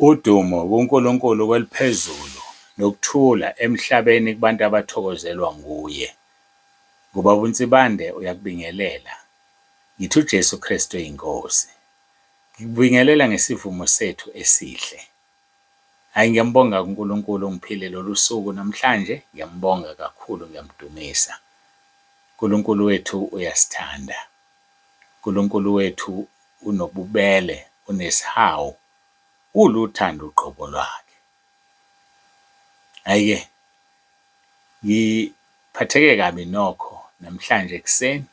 Udumo kuNkulunkulu kweliphezulu nokuthula emhlabeni kubantu abathokozelwa nguye. Ngubaba uNsibande uyakubingelela. Ngithi uJesu Kristu eyinkosi. Ngikubingelela ngesivumo sethu esihle. Hayi, ngiyambonga uNkulunkulu ongiphile lolu suku namhlanje. Ngiyambonga kakhulu, ngiyamdumisa. uNkulunkulu wethu uyasithanda. uNkulunkulu wethu unobubele, unesihawu, uluthando uqobo lwakhe. Hhayi-ke, ngiphatheke kabi nokho namhlanje ekuseni.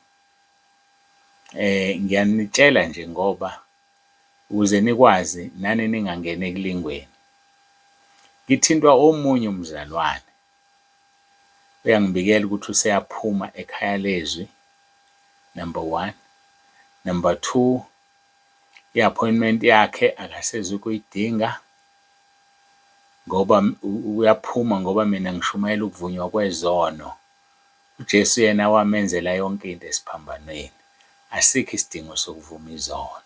Ngiyanitshela nje ngoba ukuze nikwazi nani ningangeni ekulingweni. Ngithintwa omunye umzalwane uyangibikela ukuthi useyaphuma ekhaya lezwi, number 1. Number 2, i-appointment yakhe akasezu kuyidinga ngoba uyaphuma ngoba mina ngishumayela ukuvunywa kwezono. uJesu yena wamenzela yonke into esiphambanweni. Asikho isidingo sokuvuma izono.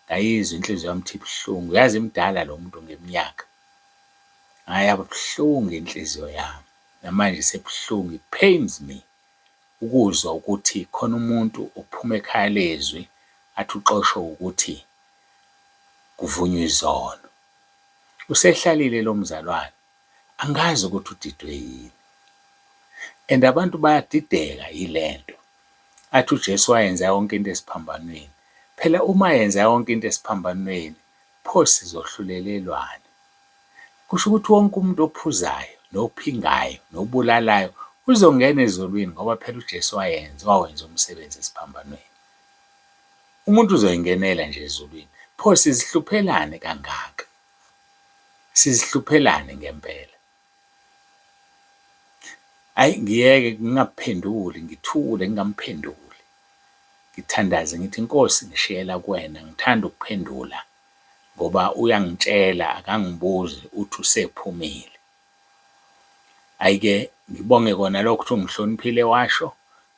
Ngayizwa inhliziyo yami ithi ibuhlungu. Yazi imdala lo muntu ngeminyaka. Hhayi, abuhlungu inhliziyo yami. Namanje sebuhlungu, it pains me ukuzwa ukuthi khona umuntu uphuma ekhaya lezwi athi uxoshwe ukuthi kuvunywa izono. Usehlalile lo mzalwane, angazi ukuthi udidwe yini. And abantu bayadideka yilento. Athi uJesu wayenza yonke into esiphambanweni. Phela uma yenza yonke into esiphambanweni, pho sizohlulelelwane. Kusho ukuthi wonke umuntu ophuzayo, nophingayo, nobulalayo uzongena ezulwini ngoba phela uJesu wawenza umsebenzi esiphambanweni. Umuntu uzoyingenela nje ezulwini. Pho sizihluphelane kangaka. Sizihluphelane ngempela. Hayi, ngiyeke ngingaphenduli, ngithule ngingamphenduli. Ngithandaze ngithi Nkosi ngishiyela kuwena, ngithanda ukuphendula ngoba uyangitshela, akangibuzi uthi usephumile. Hhayi-ke, ngibonge kona lokho ukuthi ungihloniphile washo,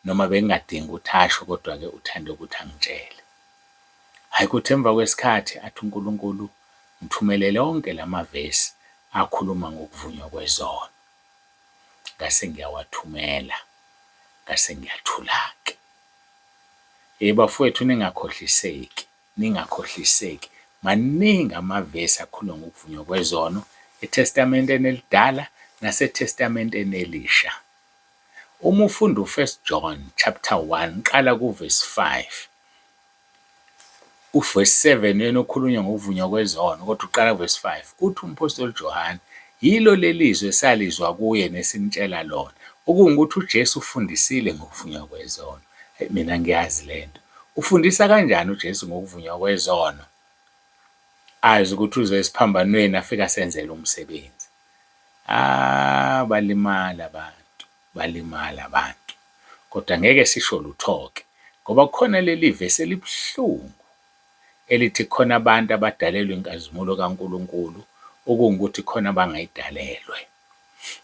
noma bengingadingi ukuthi asho, kodwa-ke uthande ukuthi angitshele. Hhayi, kuthi emva kwesikhathi athi uNkulunkulu ngithumelele onke lamavesi akhuluma ngokuvunywa kwezono. Ngase ngiyawathumela, ngase ngiyathula-ke. Bafowethu, ningakhohliseki. Maningi amavesi akhuluma ngokuvunywa kwezono eTestamenteni Elidala naseTestamenteni Elisha. Uma ufunda u-1 John chapter 1, qala ku-verse 5. U-verse 7 yena okhulunywa ngokuvunywa kwezono, kodwa uqala ku-verse 5. Uthi umpostoli Johane, yilo lelizwe esalizwa kuye nesinitshela lona, okungukuthi uJesu ufundisile ngokuvunywa kwezono. Mina ngiyazi lento. Ufundisa kanjani uJesu ngokuvunywa kwezono? Azi ukuthi uze esiphambanweni afike asenzele umsebenzi. Balimala abantu. Kodwa ngeke sisho lutho-ke, ngoba kukhona leli vesi elibuhlungu elithi khona abantu abadalelwe inkazimulo kaNkulunkulu, okungukuthi khona bangayidalelwe.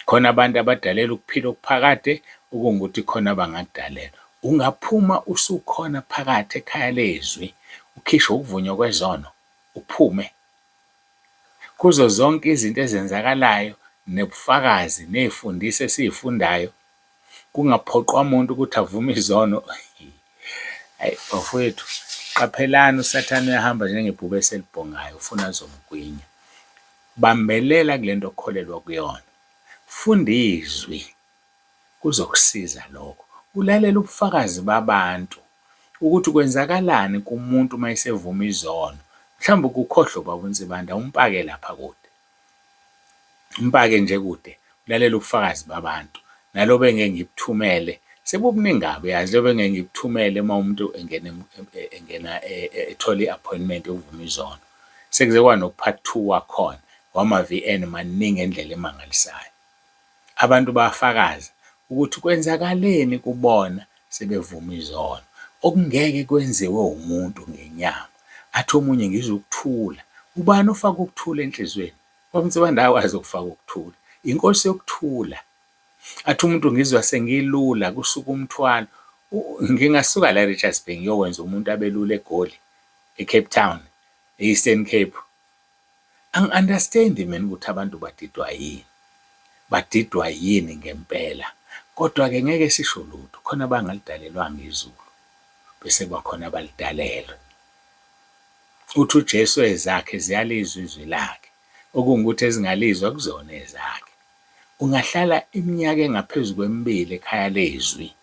Khona abantu abadalelwe ukuphila okuphakade, okungukuthi khona bangakudalelwa. Ungaphuma usukhona phakathi ekhaya lezwi, ukhishwe ukuvunywa kwezono, uphume. Kuzo zonke izinto ezenzakalayo, nebufakazi, ney'fundiso esiy'fundayo, kungaphoqwa umuntu ukuthi avume izono. Hayi, bafowethu, qaphelani, uSathane uyahamba njengebhubesi elibhongayo, ufuna azomgwinya. Bambelela kule nto okukholelwa kuyona. Funda izwi, kuzokusiza lokho. Ulalela ubufakazi babantu ukuthi kwenzakalani kumuntu uma esevuma izono. Mhlawumbe ukukhohlwa baba uNsibande, umpake lapha kude. Umpake nje kude, ulalela ubufakazi babantu. Nalobo engeke ngibuthumele, sebubuningi kabi, yazi lobo engeke ngibuthumele uma umuntu engena ethola i-appointment yokuvuma izono. Sekuze kwanopart 2 wakhona, wama-VN maningi endlela emangalisayo. Abantu bayafakaza ukuthi kwenzakaleni kubona sebevuma izono, okungeke kwenziwe umuntu ngenyama. Athi omunye ngizwa ukuthula. Ubani ofaka ukuthula enhlizweni? Baba uNsibande akwazi ukufaka ukuthula. Inkosi yokuthula. Athi umuntu ngizwa sengilula kusuka umthwalo. Ngingasuka la eRichards Bay ngiyokwenza umuntu abelula eGoli, eCape Town, e-Eastern Cape. Angi-understand mina ukuthi abantu badidwa yini ngempela. Kodwa-ke ngeke sisho lutho, khona abangalidalelwanga izulu, bese kuba khona abalidalelwe. Uthi uJesu ezakhe ziyalizwa izwi lakhe, okungukuthi ezingalizwa kuzona ezakhe. Ungahlala iminyaka engaphezu kwemibili ekhaya lezwi,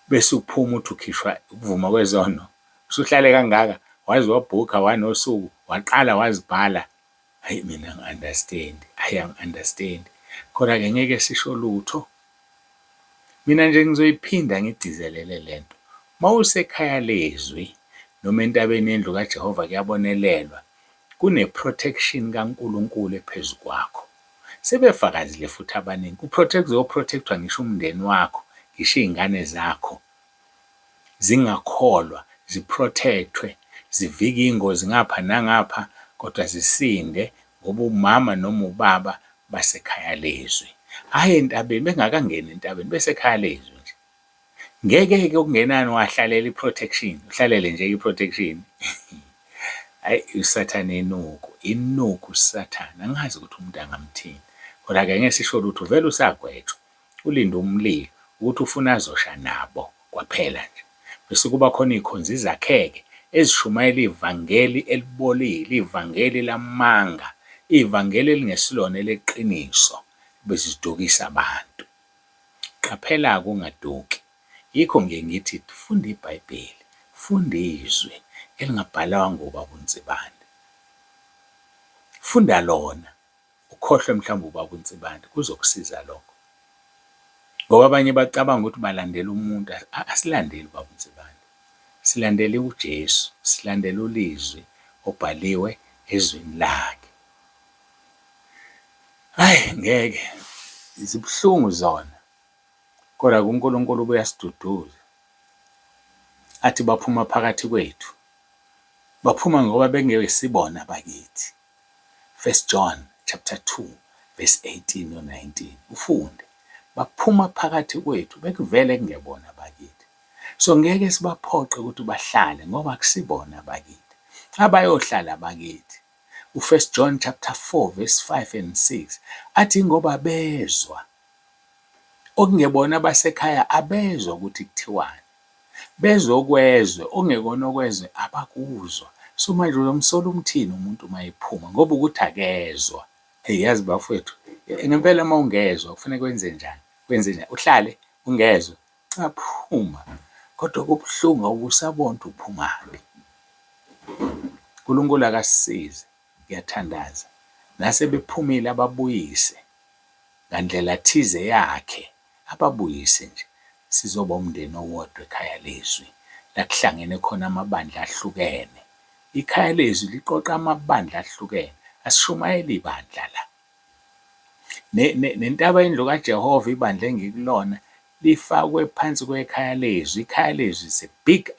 bese uphuma uthi ukhishwa ukuvuma kwezono. Usuhlale kangaka, waze wabhukha wanosuku, waqala wazibhala. Hhayi mina angi-understand. Kodwa-ke ngeke sisho lutho. Mina nje ngizoyiphinda ngigcizelele le nto. Uma usekhaya lezwi noma entabeni yendlu kaJehova kuyabonelelwa, kune-protection kaNkulunkulu ephezu kwakho. Sebefakazile futhi abaningi. Kuzoprotectwa ngisho umndeni wakho, ngisho iy'ngane zakho zingakholwa, ziprotectwe, zivike iy'ngozi ngapha nangapha, kodwa zisinde ngoba umama noma ubaba basekhaya lezwi. Hhayi entabeni, bengakangeni entabeni, besekhaya lezwi nje. Ngeke-ke okungenani wahlalela i-protection, uhlalele nje i-protection. Hhayi, usathane inuku usathane. Angazi ukuthi umuntu angamthini. Kodwa-ke ngeke sisho lutho, vele usagwetshwa, ulinde umlilo ukuthi ufuna azosha nabo kwaphela nje. Bese kuba khona iy'khonzi izakheke ezishumayela ivangeli elibolile, ivangeli lamanga, ivangeli elingesilona eleqiniso, bezidukisa abantu. Qaphela-ke ungaduki. Yikho ngiye ngithi funda iBhayibheli, funda izwi elingabhalwanga ubaba uNsibande. Funda lona, ukhohlwe mhlawumbe ubaba uNsibande, kuzokusiza lokho. Ngoba abanye bacabanga ukuthi balandela umuntu, asilandeli ubaba uNsibande. Silandele uJesu, silandele ulizwi obhaliwe ezwini lakhe. Hhayi ngeke, zibuhlungu zona, kodwa kuNkulunkulu uyasiduduza. Athi baphuma phakathi kwethu, baphuma ngoba bengesibona bakithi. 1 John chapter 2 verse 18 no-19, ufunde. Baphuma phakathi kwethu, bekuvele kungebona bakithi. So ngeke sibaphoqe ukuthi bahlale ngoba akusibona bakithi. Abayohlala bakithi. U1 John chapter 4 verse 5 and 6 athi ngoba bezwa, okungebona abasekhaya abezwa ukuthi kuthiwani. Bezwe okwezwe, ongekona okwezwe abakuzwa. So manje uzomsola umthini umuntu uma ephuma ngoba ukuthi akezwa. Hey, yazi bafowethu, ngempela uma ungezwa kufanele kwenze njani? Kwenze njani? Uhlale ungezwa, cha phuma. Kodwa kubuhlungu awubusabona ukuthi uphumaphi. uNkulunkulu akasisize, ngiyathandaza. Nase bephumile ababuyise ngandlela thize yakhe, ababuyise nje. Sizoba umndeni owodwa ekhaya lezwi, la kuhlangene khona amabandla ahlukene. Ikhaya lezwi liqoqa amabandla ahlukene, asishumayeli ibandla la. Nentaba yendlu kaJehova, ibandla engikulona, lifakwe phansi kwekhaya lezwi. Ikhaya lezwi is a big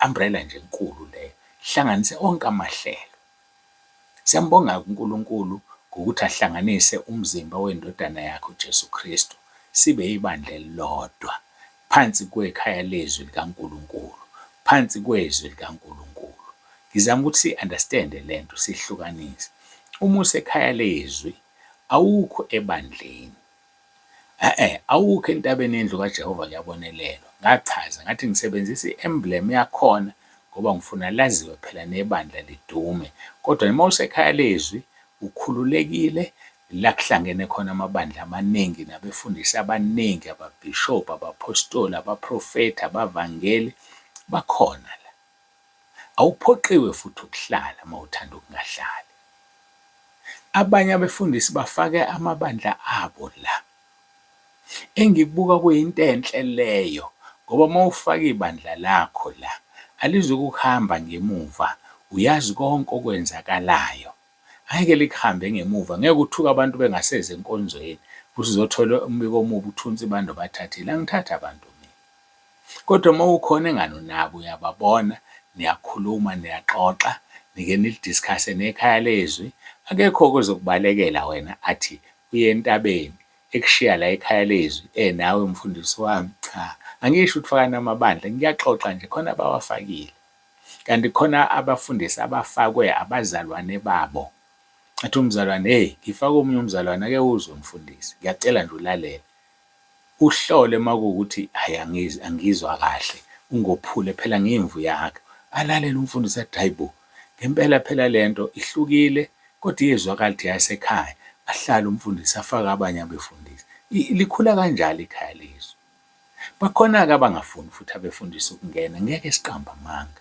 umbrella nje enkulu leyo, ihlanganise onke amahlelo. Siyambonga uNkulunkulu ngokuthi ahlanganise umzimba wendodana yakhe uJesu Kristu, sibe ibandla elilodwa phansi kwekhaya lezwi likaNkulunkulu, phansi kwezwi likaNkulunkulu. Ngizama ukuthi si-understand le nto, sihlukanise. Uma usekhaya lezwi, awukho ebandleni. Awukho entabeni yendlu kaJehova kuyabonelelwa. Ngachaza ngathi ngisebenzisa i-emblem yakhona ngoba ngifuna laziwe phela nebandla lidume. Kodwa uma usekhaya lezwi, ukhululekile, la kuhlangene khona amabandla amaningi nabefundisi abaningi, ababhishobhi, abaphostoli, abaprofethi, abavangeli, bakhona la. Awuphoqiwe futhi ukuhlala uma uthanda ukungahlali. Abanye abefundisi bafake amabandla abo la. Engikubuka kuyinto enhle leyo, ngoba uma ufaka ibandla lakho la, alizukuhamba ngemuva, uyazi konke okwenzakalayo. Angeke likuhambe ngemuva, ngeke uthuke abantu bengaseze enkonzweni, futhi uzothola umbiko omubi uthi uNsibande bathathile. Angithatha abantu mina. Kodwa uma ukhona engano nabo, uyababona, niyakhuluma, niyaxoxa, nike nilidiscusse nekhaya lezwi, akekho okuzokubalekela wena athi uye entabeni ekushiya la ekhaya lezwi, nawe mfundisi wami, cha. Angisho ukuthi fakani amabandla, ngiyaxoxa nje khona abawafakile. kanti khona abafundisi abafakwe abazalwane babo. Athi umzalwane, hey, ngifake omunye umzalwane, ake uzwe mfundisi, ngiyacela nje ulalele. Uhlole uma kuwukuthi hayi angizwa kahle, ungophule phela ngimvu yakho. Alalela umfundisi athi, hayi bo, ngempela phela le nto ihlukile kodwa iyezwakala ukuthi yasekhaya. Ahlale umfundisi afake abanye abefundisi. Likhula kanjalo ikhaya lezwi. Bakhona-ke abangafuni futhi abefundisi ukungena, ngeke siqambe amanga.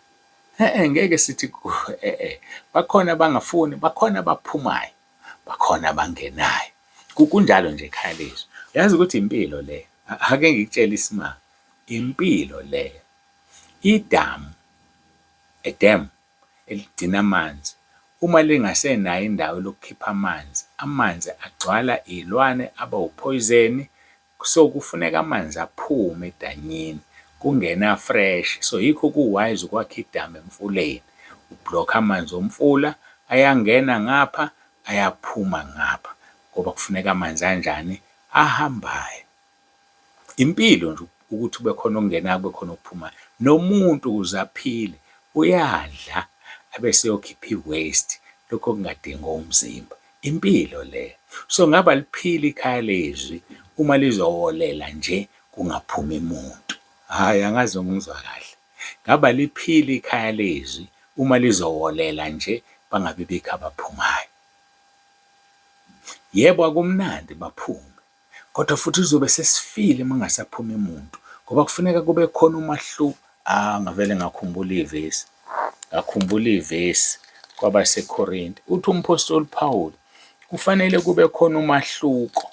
Ngeke sithi bakhona abangafuni, bakhona abaphumayo, bakhona abangenayo. Kunjalo nje ekhaya lezwi. Yazi ukuthi impilo le, ake ngikutshele isimanga, impilo le. Idamu, edemu eligcina amanzi, uma lingasenayo indawo lokukhipha amanzi, amanzi agcwala iy'lwane aba uphoyizeni. So kufuneka amanzi aphume edanyini, kungena fresh. So yikho kuwise ukwakha idamu emfuleni. Ublokha amanzi omfula, ayangena ngapha, ayaphuma ngapha, ngoba kufuneka amanzi anjani? Ahambayo. Impilo nje ukuthi kube khona okungenayo, kube khona okuphumayo. Nomuntu ukuze aphile uyadla abese eyokhipha i-waste, lokho okungadingi umzimba. Impilo le. So ngaba liphila ikhaya lezwi uma lizowolela nje kungaphumi muntu. Hhayi, angazi ngizwa kahle. Ngaba liphila ikhaya lezwi uma lizowolela nje bangabi bikho abaphumayo. Yebo, akumnandi baphume, kodwa futhi uzobe sesifile uma kungasaphumi muntu, ngoba kufuneka kube khona umahluko. Ngavele ngakhumbula ivesi kwabaseKorinte. Uthi umpostoli Paul, kufanele kube khona umahluko.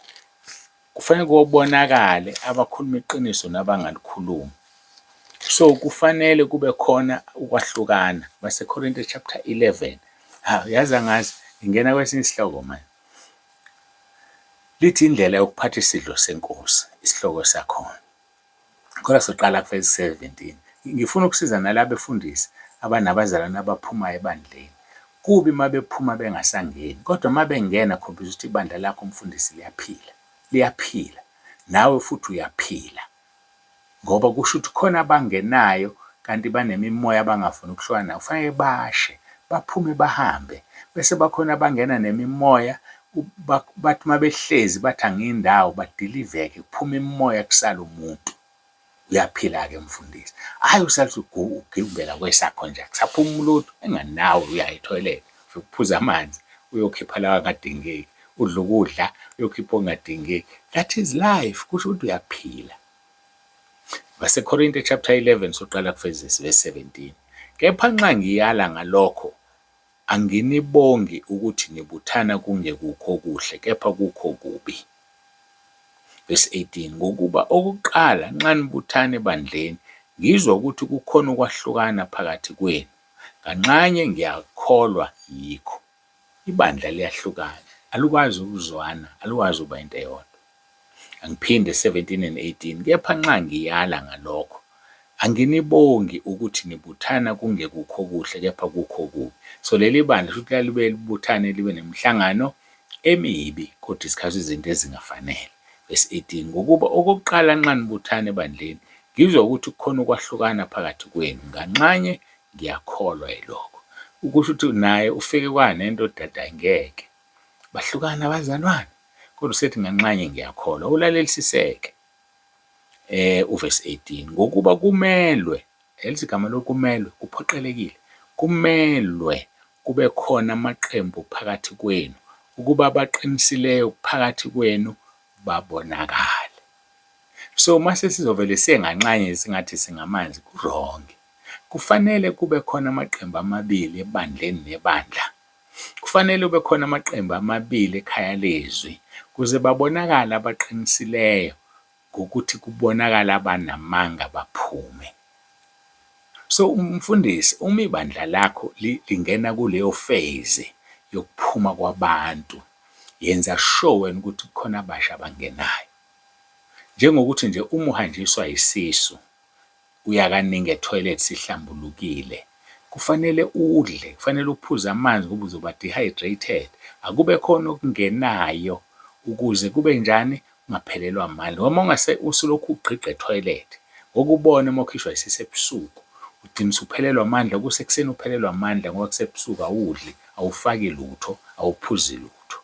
Kufanele kubonakale abakhuluma iqiniso nabangalikhulumi. So kufanele kube khona ukwahlukana. BaseKorinte chapter 11. Yazi angazi, ngingena kwesinye isihloko manje. Lithi indlela yokuphatha isidlo senkosi, isihloko sakhona. Kodwa soqala kuverse 17. Ngifuna ukusiza nalabo befundisi abanabazalwane abaphumayo ebandleni. Kubi uma bephuma bengasangeni, kodwa uma bengena khombisa ukuthi ibandla lakho umfundisi liyaphila. Nawe futhi uyaphila. Ngoba kusho ukuthi khona abangenayo kanti banemimoya abangafuni ukuhlukana nayo. Kufanele bashe, baphume bahambe. Bese bakhona abangena nemimoya, bathi uma behlezi bathi angiyindawo, badiliveke, kuphume imimoya kusala umuntu. Uyaphila-ke mfundisi. Hhayi usalithi ugimbela kwesakho nje, akusaphumi lutho, enganawe uya ethoyilethi, ukuphuza amanzi, uyokhipha lawa angadingeki, udla ukudla, uyokhipha okungadingeki. That is life, kusho ukuthi uyaphila. BaseKorinte chapter 11 soqala kuverse 17. Kepha nxa ngiyala ngalokho, anginibongi ukuthi nibuthana kungekukho okuhle, kepha kukho okubi. Verse 18, ngokuba okokuqala nxa nibuthana ebandleni, ngizwa ukuthi kukhona ukwahlukana phakathi kwenu. Kanxanye ngiyakholwa yikho. Ibandla liyahlukana, alukwazi ukuzwana, alukwazi ukuba into eyodwa. Angiphinde 17 and 18, kepha nxa ngiyala ngalokho, anginibongi ukuthi nibuthana kungekukho okuhle, kepha kukho okubi. So leli bandla futhi libe libuthane, libe nemihlangano emibi, kodwa isikhathi izinto ezingafanele. Verse 18, ngokuba okokuqala nxa nibuthane ebandleni, ngizwa ukuthi kukhona ukwahlukana phakathi kwenu. Nganxanye ngiyakholwa yilokho. Ukusho ukuthi naye ufike kwanento dada ngeke. Bahlukana abazalwane, kodwa usethi nganxanye ngiyakholwa. Ulalelisiseke. Uverse 18, ngokuba kumelwe, elisigama lokumelwe kuphoqelekile. Kumelwe kube khona amaqembu phakathi kwenu, ukuba abaqinisileyo phakathi kwenu babonakale. So mase sizovele senganxanye singathi singamanzi, kuronke. Kufanele kube khona amaqembu amabili ebandleni nebandla. Kufanele kube khona amaqembu amabili ekhaya lezwi, kuze babonakale abaqinisileyo, ngokuthi kubonakala abanamanga baphume. So umfundisi, uma ibandla lakho lingena kuleyo phase yokuphuma kwabantu, yenza sure wena ukuthi kukhona abasha abangenayo. Njengokuthi nje uma uhanjiswa isisu, uyakaningi etoilet sihlambulukile, kufanele udle, kufanele uphuze amanzi ukuze uzoba dehydrated. Akube khona okungenayo ukuze kube njani, ungaphelelwa amandla. Uma ungase usulokhu ugqigqa etoilet, ngokubona uma ukhishwa isisu ebusuku, ugcina usuphelelwa amandla, kusekuseni uphelelwa amandla ngoba kusebusuku awudli, awufaki lutho, awuphuzi lutho.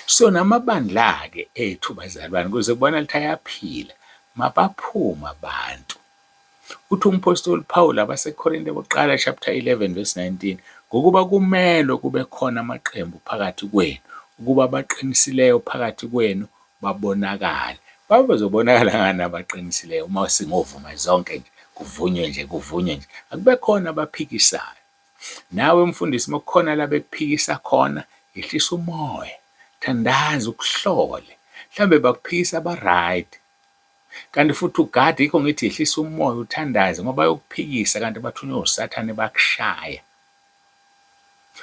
So namabandla-ke ethu bazalwane, kuze kubona lithi ayaphila, mabaphume abantu. Uthi umpostoli Paul abaseKorinte bokuqala chapter 11 verse 19, ngokuba kumele kube khona amaqembu phakathi kwenu, ukuba abaqinisileyo phakathi kwenu babonakale. Bazobonakala ngani abaqinisileyo uma singovuma zonke nje, kuvunywe nje, akube khona abaphikisayo. Nawe mfundisi, uma kukhona la bekuphikisa khona, yehlisa umoya, thandaza, ukuhlole. Mhlawumbe bakuphikisa aba-right, kanti futhi ugade, yikho ngithi yehlisa umoya, uthandaze, ngoba bayokuphikisa kanti bathunywe usathane bakushaya.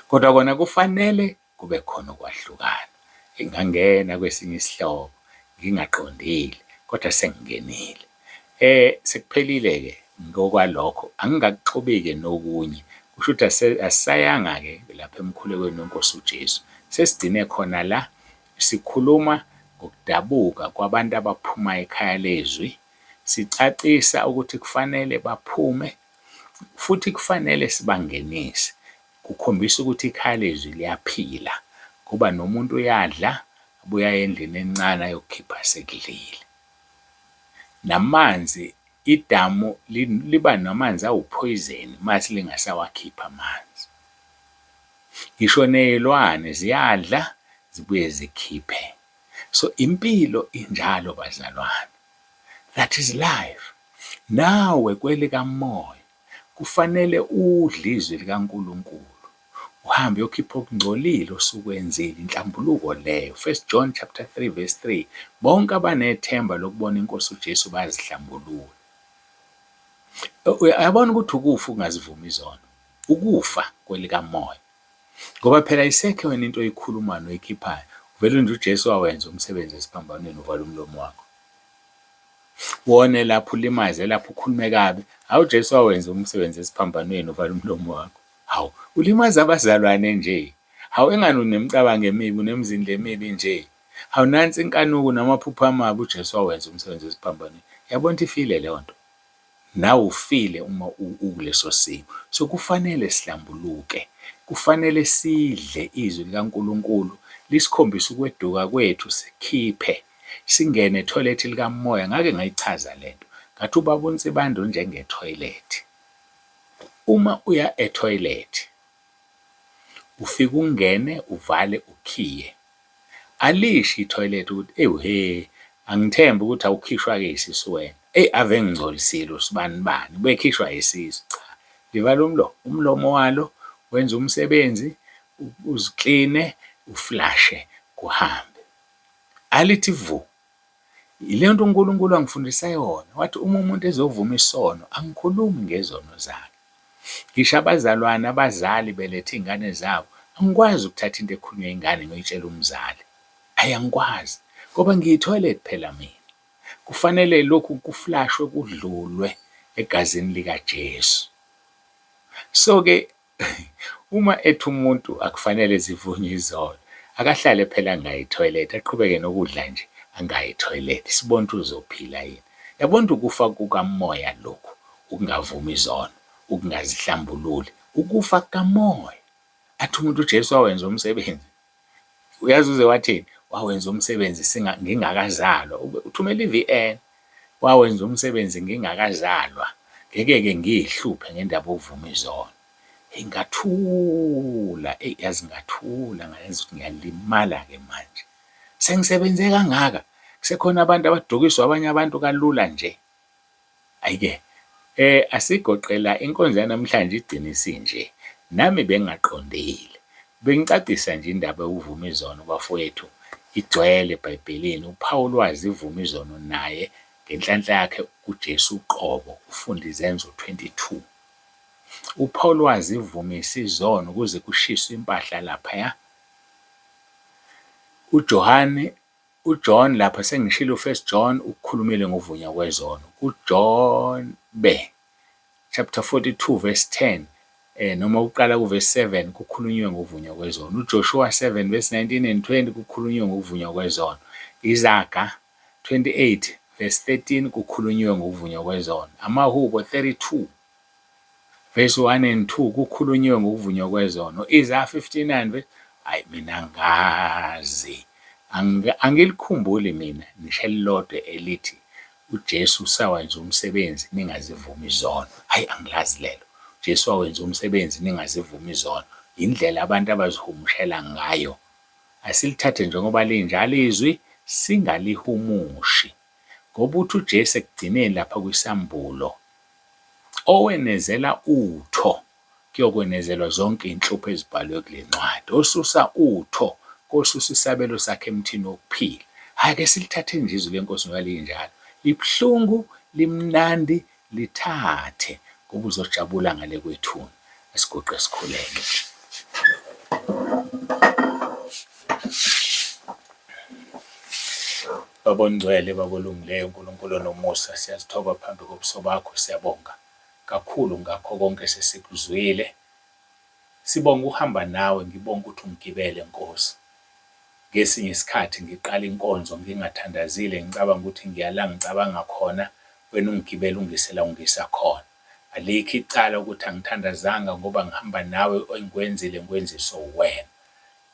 Kodwa kona kufanele kube khona ukwahlukana. Ngingangena kwesinye isihlobo ngingaqondile, kodwa sengingenile. Sekuphelile-ke ngokwalokho, angingakuxubeki nokunye. Kusho ukuthi asisayanga-ke lapha emkhulekweni weNkosi uJesu. Sesigcine khona la, sikhuluma ngokudabuka kwabantu abaphuma ekhaya lezwi, sicacisa ukuthi kufanele baphume, futhi kufanele sibangenise. Kukhombisa ukuthi ikhaya lezwi liyaphila, kuba nomuntu uyadla, abuya endlini encane ayokukhipha sekudlile. Namanzi, idamu liba namanzi awuphoyizeni mase lingasawakhipha amanzi. Ngisho ney'lwane ziyadla zibuye zikhiphe. So impilo injalo bazalwane. That is life. Nawe kwelikamoya kufanele udle izwi likaNkulunkulu, uhambe uyokhipha okungcolile osukwenzile, inhlambuluko leyo. 1 John chapter 3 verse 3, bonke abanethemba lokubona iNkosi uJesu bayazihlambulula. Uyabona ukuthi ukufa ungazivumi izono, ukufa kwelikamoya, ngoba phela isekho wena into oyikhulumayo noyikhiphayo. Vele nje uJesu wawenza umsebenzi esiphambanweni, uvala umlomo wakho. Wone lapho ulimaze, lapho ukhulume kabi, hawu uJesu wawenza umsebenzi esiphambanweni, uvala umlomo wakho. Hawu, ulimaza abazalwane nje. Hawu, engani unemicabango emibi, unemizindla emibi nje. Hawu, nansi inkanuko namaphupho amabi, uJesu wawenza umsebenzi esiphambanweni. Yabona ukuthi ifile leyo nto? Nawe ufile uma ukuleso simo. So kufanele sihlambuluke, kufanele sidle izwi likaNkulunkulu, lisikhombisa ukweduka kwethu, sikhiphe, singene ethoyilethi likamoya. Ngake ngayichaza lento, ngathi ubaba uNsibando njengethoyilethi. Uma uya ethoyilethi, ufike ungene, uvale, ukhiye. Alisho ithoyilethi ukuthi angithembi ukuthi awukhishwa-ke isisu wena. Ave ngingcolisile usibani, bekhishwa isisu. Cha, livala umlomo walo, wenza umsebenzi, uzikline, uflashe, kuhambe. Alithi vu. Ile nto uNkulunkulu angifundisa yona, wathi uma umuntu ezovuma isono, angikhulumi ngezono zakhe. Ngisho abazalwane, abazali belethe iy'ngane zabo, angikwazi ukuthatha into ekhulunywa ingane ngiyoyitshela umzali. Angikwazi, ngoba ngiyithoyilethi phela mina. Kufanele lokhu kuflashwe, kudlulwe egazini likaJesu. So-ke uma ethi umuntu akufanele zivunywe izono, akahlale phela angayithoyilethi, aqhubeke nokudla nje angayithoyilethi. Sibone ukuthi uzophila yini. Yabona ukufa kukamoya lokhu, ukungavumi izono, ukungazihlambululi, ukufa kukamoya. Athi umuntu uJesu wawenza umsebenzi. Uyazi uze wathini? Wawenza umsebenzi ngingakazalwa. Uthumela i-VN, wawenza umsebenzi ngingakazalwa. Ngeke-ke ngiyihluphe ngendaba yokuvuma izono. Ngathula, yazi ngathula, ngayenza ukuthi ngiyalimala-ke manje. Sengisebenze kangaka, kusekhona abantu abadukiswa abanye abantu kalula nje. Ayike, asigoqela inkonzo yanamhlanje igcine isinje. Nami bengingaqondile, bengicacisa nje indaba yokuvuma izono bafowethu. Igcwele eBhayibhelini, uPaul wazi ivuma izono naye ngenhlanhla yakhe kuJesu uqobo, ufunda iZenzo 22. uPaul wazi ivumisa izono kuze kushiswe impahla laphaya. uJohn lapha sengishilo 1 John ukukhulumile ngovunya kwezono. kuJohn chapter 42 verse 10, noma uqala kuverse 7 kukhulunywe ngovunya kwezono. uJoshua 7 verse 19 and 20 kukhulunywe ngovunya kwezono. Izaga 28 verse 13 kukhulunywe ngovunya kwezono. AmaHubo 32 verse 1 and 2 kukhulunyiwe ngokuvunywa kwezono. Isaiah 59 verse, hayi mina ngazi. Angilikhumbuli mina nisho elilodwa elithi uJesu usawenza umsebenzi ningazivumi izono. Hayi angilazi lelo. Jesu wawenza umsebenzi ningazivumi izono. Indlela abantu abazihumushela ngayo. Asilithathe njengoba linjalo izwi singalihumushi. Ngoba uthi uJesu ekugcineni lapha kwisambulo owenezela utho kuyokwenezelwa zonke inhlupho ezibhalwe kule ncwadi. Osusa utho kosusa isabelo sakhe emthini wokuphila. Hhayi-ke silithathe nje izwi lenkosi ngoba linjalo. Libuhlungu, limnandi, lithathe ngoba uzojabula ngale kwethuna. Asiguqe sikhuleke. Baba ongcwele, Baba olungileyo, uNkulunkulu onomusa, siyazithoba phambi kobuso bakho, siyabonga kakhulu ngakho konke sesikuzwile. Sibonga uhamba nawe, ngibonga ukuthi ungigibele Nkosi. Ngesinye isikhathi ngiqala inkonzo ngingathandazile, ngicabanga ukuthi ngiyala ngicabanga khona, wena ungigibela ungisela ungisa khona. Alikho icala ukuthi angithandazanga ngoba ngihamba nawe, engikwenzile ngikwenziso uwena.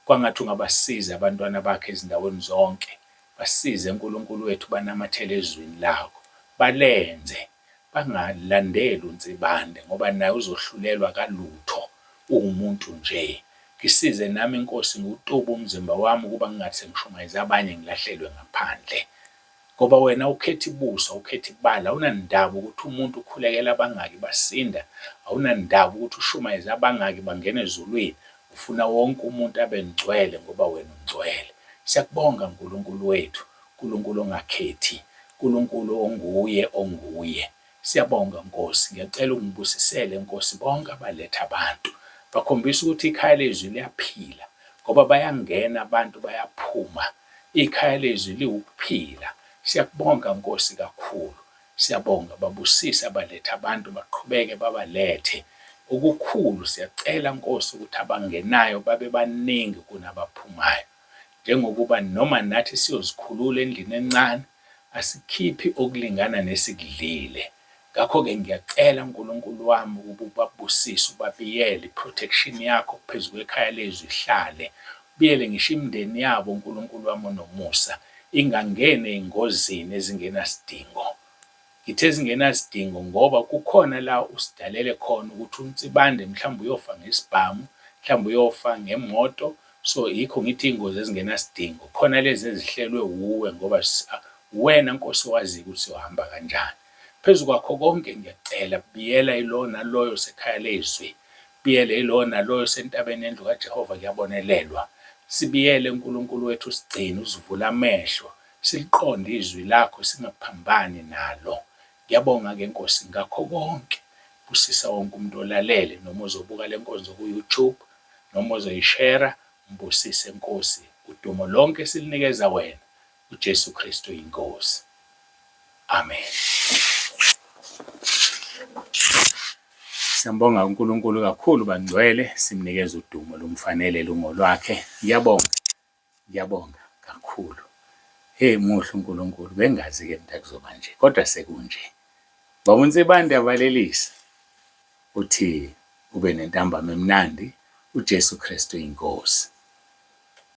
Kwangathi ungabasiza abantwana bakhe ezindaweni zonke, basize uNkulunkulu wethu banamathele ezwini lakho, balenze bangalandeli unsibande ngoba naye uzohlulelwa kalutho uwumuntu nje. Ngisize nami Nkosi ngiwutuba umzimba wami ukuba ngingathi sengishumayeza abanye ngilahlelwe ngaphandle, ngoba wena ukhetha ibuso, ukhetha ibala. Awunandaba ukuthi umuntu ukhulekela abangaki basinda, awunandaba ukuthi ushumayeze abangaki bangena ezulwini. Ufuna wonke umuntu abe ngcwele ngoba wena ungcwele. Siyakubonga Nkulunkulu wethu, Nkulunkulu ongakhethi, Nkulunkulu onguye. Siyabonga Nkosi, ngiyacela ungibusisele Nkosi bonke abaletha abantu. Bakhombisa ukuthi ikhaya lezwi liyaphila ngoba bayangena abantu bayaphuma. Ikhaya lezwi liwukuphila. Siyakubonga Nkosi kakhulu. Siyabonga babusisa abaletha abantu baqhubeke babalethe. Okukhulu siyacela Nkosi ukuthi abangenayo babe baningi kunabaphumayo. Njengokuba noma nathi siyozikhulula endlini encane, asikhiphi okulingana nesikudlile. Ngakho-ke ngiyacela uNkulunkulu wami ukuba ubabusise, ubabiyele, i-protection yakho phezu kwekhaya lezwi ihlale. Biyele ngisho imindeni yabo uNkulunkulu wami onomusa, ingangene ey'ngozini ezingenasidingo. Ngithe ezingenasidingo ngoba kukhona la usidalele khona ukuthi unsibande mhlawumbe uyofa ngesibhamu, mhlawumbe uyofa ngemoto. So yikho ngithi iy'ngozi ezingenasidingo. Khona lezi ezihlelwe wuwe ngoba wena Nkosi wazi ukuthi uhamba kanjani. Phezu kwakho konke ngiyacela biyela ilo naloyo sekhaya lezwi, biyele ilo naloyo sentabeni yendlu kaJehova kuyabonelelwa. Sibiyele uNkulunkulu wethu, usigcine, usivule amehlo, siliqonde izwi lakho, singaphambani nalo. Ngiyabonga-ke Nkosi ngakho konke. Busisa wonke umuntu olalele, noma uzobuka le nkonzo ku-YouTube, noma uzoyishera, mbusise Nkosi. Udumo lonke silinikeza wena, uJesu Kristu yinkosi. Amen. Siyambonga uNkulunkulu kakhulu bangcwele, simnikeza udumo lumfanele lungo lwakhe. Ngiyabonga kakhulu. Hey muhle uNkulunkulu, bengazi-ke mina kuzoba nje, kodwa sekunje. Baba uNsibande abalelisa uthi ube nentambama emnandi, uJesu Kristu inkosi.